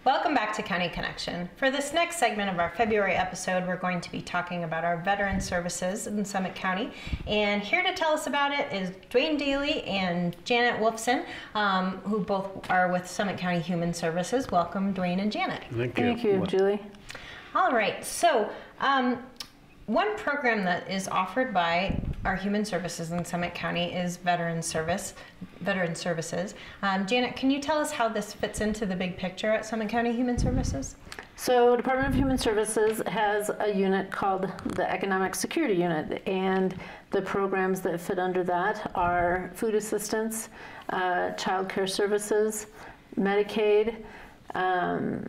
Welcome back to County Connection. For this next segment of our February episode, we're going to be talking about our veteran services in Summit County. And here to tell us about it is Dwayne Daly and Janet Wolfson, who both are with Summit County Human Services. Welcome, Dwayne and Janet. Thank you, Julie. All right, so one program that is offered by our Human Services in Summit County is Veteran Services. Janet, can you tell us how this fits into the big picture at Summit County Human Services? So Department of Human Services has a unit called the Economic Security Unit, and the programs that fit under that are food assistance, child care services, Medicaid, and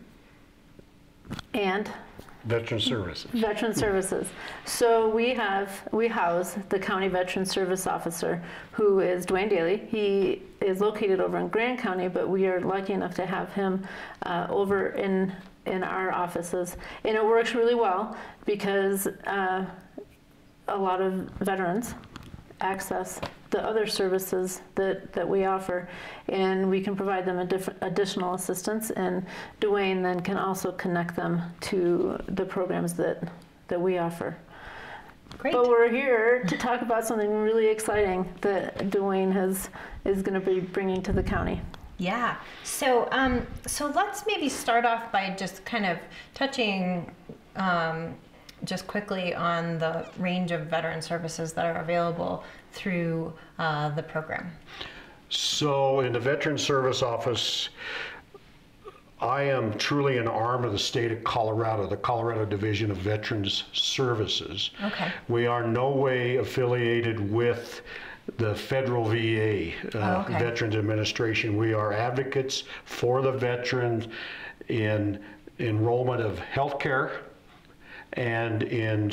Veteran Services. Veteran Services. So we house the County Veteran Service Officer, who is Dwayne Daly. He is located over in Grand County, but we are lucky enough to have him over in our offices. And it works really well because a lot of veterans access the other services that we offer, and we can provide them additional assistance, and Dwayne then can also connect them to the programs that we offer. Great. But we're here to talk about something really exciting that Dwayne is going to be bringing to the county. Yeah, so let's maybe start off by just kind of touching just quickly on the range of veteran services that are available through the program. So in the Veteran Service Office, I am truly an arm of the state of Colorado, the Colorado Division of Veterans Services. Okay. We are no way affiliated with the federal VA, Veterans Administration. We are advocates for the veterans in enrollment of health care and in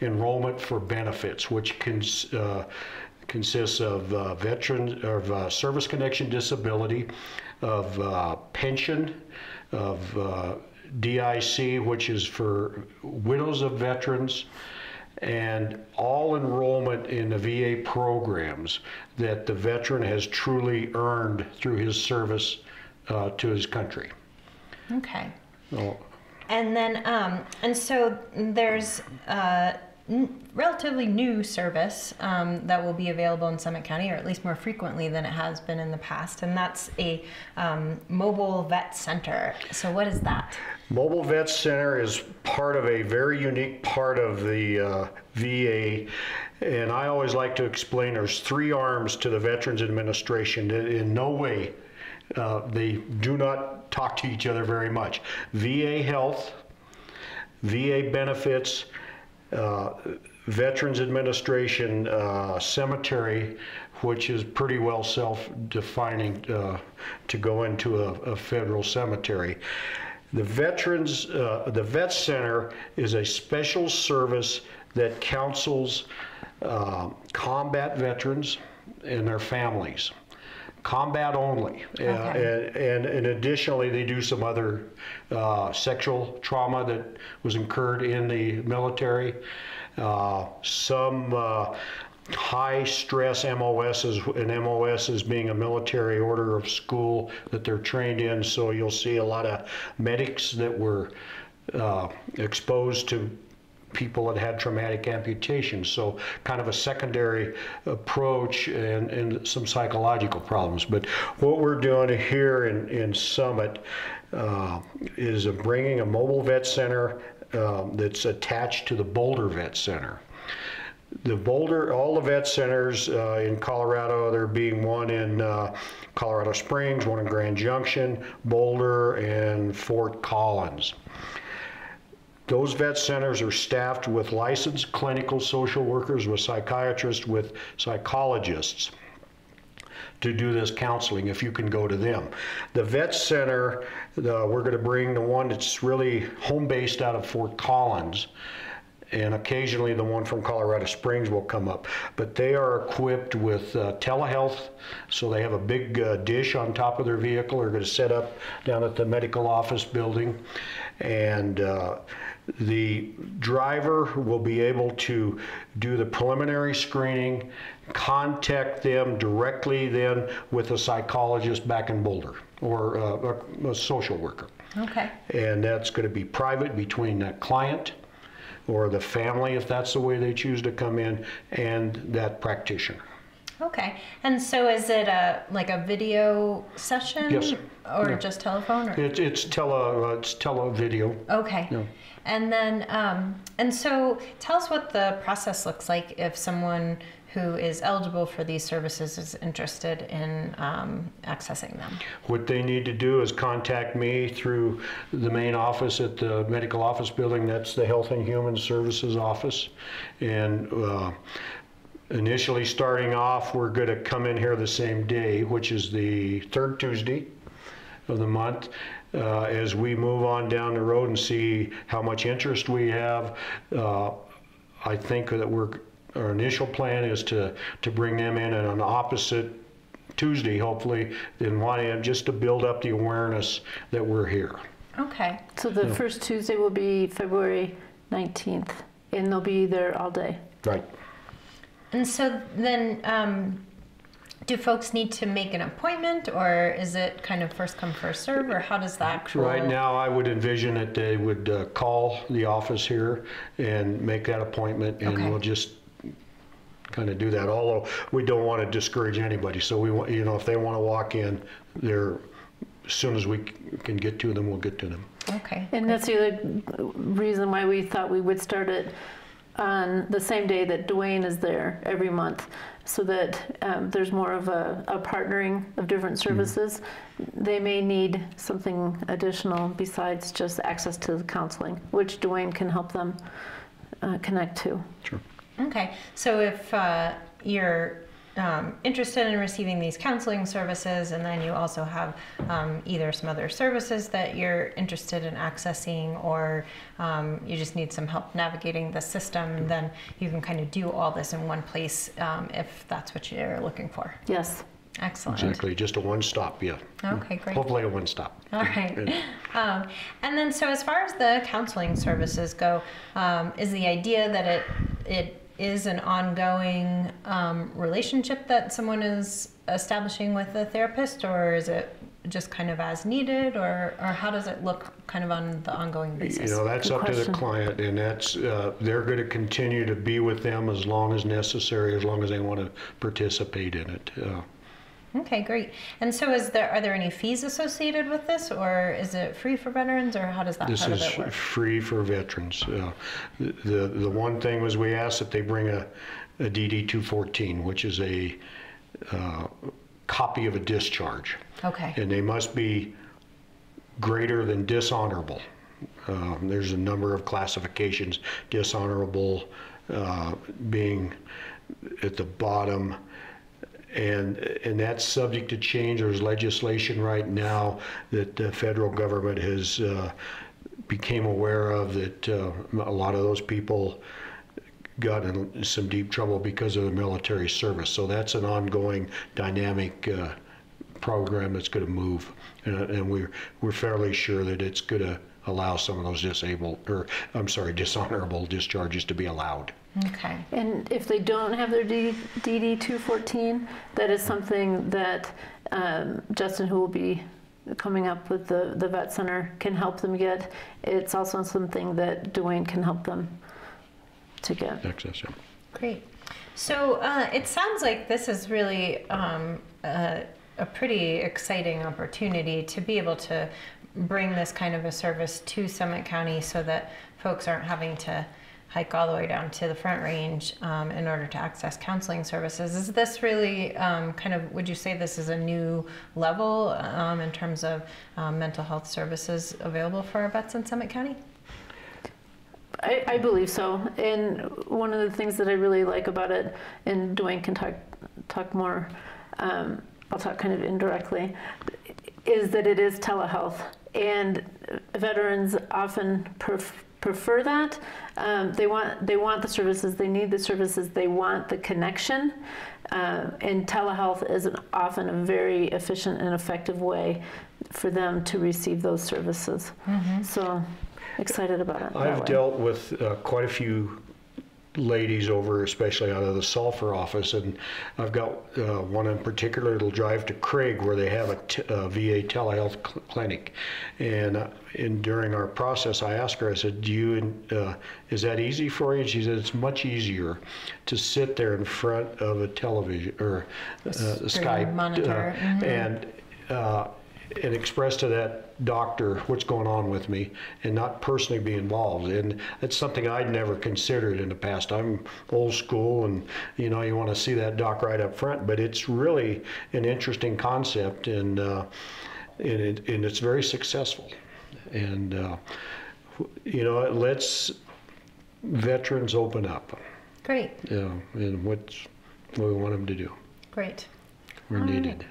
enrollment for benefits, which consists of veteran or service connection disability, of pension, of DIC, which is for widows of veterans, and all enrollment in the VA programs that the veteran has truly earned through his service to his country. Okay. So, and then, and so there's relatively new service that will be available in Summit County, or at least more frequently than it has been in the past, and that's a mobile vet center. So what is that? Mobile Vet Center is part of a very unique part of the VA, and I always like to explain there's three arms to the Veterans Administration. In no way they do not talk to each other very much. VA Health, VA Benefits, Veterans Administration Cemetery, which is pretty well self-defining to go into a federal cemetery. The Vet Center is a special service that counsels combat veterans and their families. Combat only. Okay. And additionally, they do some other sexual trauma that was incurred in the military, some high stress MOSs, and MOSs being a military order of school that they're trained in. So you'll see a lot of medics that were exposed to people that had traumatic amputations. So kind of a secondary approach and some psychological problems. But what we're doing here in Summit is bringing a mobile vet center that's attached to the Boulder Vet Center. All the vet centers in Colorado, there being one in Colorado Springs, one in Grand Junction, Boulder, and Fort Collins. Those vet centers are staffed with licensed clinical social workers, with psychiatrists, with psychologists to do this counseling if you can go to them. The vet center, we're going to bring the one that's really home-based out of Fort Collins, and occasionally the one from Colorado Springs will come up. But they are equipped with telehealth, so they have a big dish on top of their vehicle. They're going to set up down at the medical office building, and the driver will be able to do the preliminary screening, contact them directly then with a psychologist back in Boulder. or a social worker. Okay. And that's going to be private between that client or the family, if that's the way they choose to come in, and that practitioner. Okay. And so is it like a video session? Yes. Or Yeah. just telephone? Or? It's tele-video. Okay. Yeah. And then, and so tell us what the process looks like if someone who is eligible for these services is interested in accessing them. What they need to do is contact me through the main office at the medical office building. That's the Health and Human Services office. And initially starting off, we're going to come in here the same day, which is the third Tuesday of the month. As we move on down the road and see how much interest we have, I think that our initial plan is to bring them in at an opposite Tuesday, hopefully, in 1 a.m., just to build up the awareness that we're here. Okay. So the first Tuesday will be February 19th, and they'll be there all day. Right. And so then, do folks need to make an appointment, or is it kind of first come, first serve, or how does the actual... Right now, I would envision that they would call the office here and make that appointment, and Okay. we'll just kind of do that. Although we don't want to discourage anybody, so we want, if they want to walk in, they're, as soon as we can get to them, we'll get to them. Okay. And that's the other reason why we thought we would start it on the same day that Dwayne is there every month, so that there's more of a partnering of different services. They may need something additional besides just access to the counseling, which Dwayne can help them connect to. Sure. Okay, so if you're interested in receiving these counseling services, and then you also have either some other services that you're interested in accessing, or you just need some help navigating the system, then you can kind of do all this in one place if that's what you're looking for. Yes. Excellent. Exactly, just a one-stop, yeah. Okay, great. Hopefully a one-stop. All right. And then, so as far as the counseling services go, is the idea that it is an ongoing relationship that someone is establishing with a therapist, or is it just kind of as needed, or how does it look kind of on the ongoing basis? That's Good up to the question. client, and that's they're going to continue to be with them as long as necessary, as long as they want to participate in it. Okay, great. And so are there any fees associated with this, or is it free for veterans, or how does that This part of is it work? free for veterans. The one thing was we asked that they bring a DD-214, which is a copy of a discharge. Okay. And they must be greater than dishonorable. There's a number of classifications, dishonorable being at the bottom. And that's subject to change. There's legislation right now that the federal government has became aware of, that a lot of those people got in some deep trouble because of the military service. So that's an ongoing dynamic program that's going to move, and we're fairly sure that it's going to allow some of those dishonorable discharges to be allowed. Okay. And if they don't have their DD-214, that is something that Justin, who will be coming up with the Vet Center, can help them get. It's also something that Dwayne can help them to get. Access, yeah. Great. So it sounds like this is really a pretty exciting opportunity to be able to bring this kind of a service to Summit County, so that folks aren't having to hike all the way down to the Front Range in order to access counseling services. Is this really would you say this is a new level in terms of mental health services available for our vets in Summit County? I believe so. And one of the things that I really like about it, and Dwayne can talk more, I'll talk kind of indirectly, is that it is telehealth. And veterans often prefer that. They want the services, they need the services, they want the connection. And telehealth is often a very efficient and effective way for them to receive those services. Mm-hmm. So excited about it. I've dealt with quite a few ladies over, especially out of the Sulphur office, and I've got one in particular that'll drive to Craig where they have a VA telehealth clinic, and during our process I asked her, I said, is that easy for you? And she said it's much easier to sit there in front of a television or Skype monitor and express to that doctor what's going on with me and not personally be involved. And it's something I'd never considered in the past. I'm old school, and you want to see that doc right up front, but it's really an interesting concept, and it's very successful. And it lets veterans open up. Great. And what we want them to do. Great. We're needed.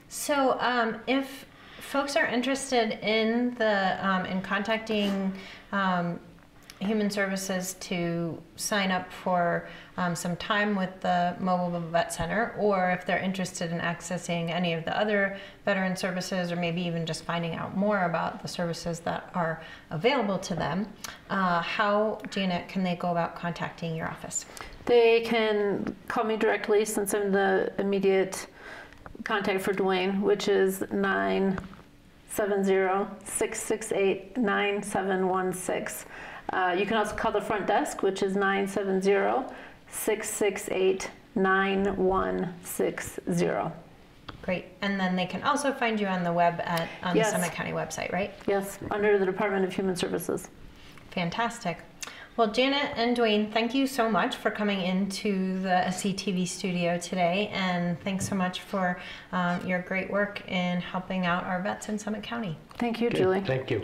So if folks are interested in in contacting Human Services to sign up for some time with the Mobile Vet Center, or if they're interested in accessing any of the other veteran services, or maybe even just finding out more about the services that are available to them, how, Janet, can they go about contacting your office? They can call me directly, since I'm the immediate contact for Dwayne, which is 970-668-9716. You can also call the front desk, which is 970-668-9160. Great. And then they can also find you on the web on Yes. the Summit County website, right? Yes, under the Department of Human Services. Fantastic. Well, Janet and Dwayne, thank you so much for coming into the SCTV studio today, and thanks so much for your great work in helping out our vets in Summit County. Thank you, Okay, Julie. thank you.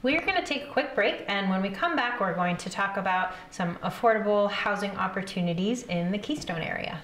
We're going to take a quick break, and when we come back, we're going to talk about some affordable housing opportunities in the Keystone area.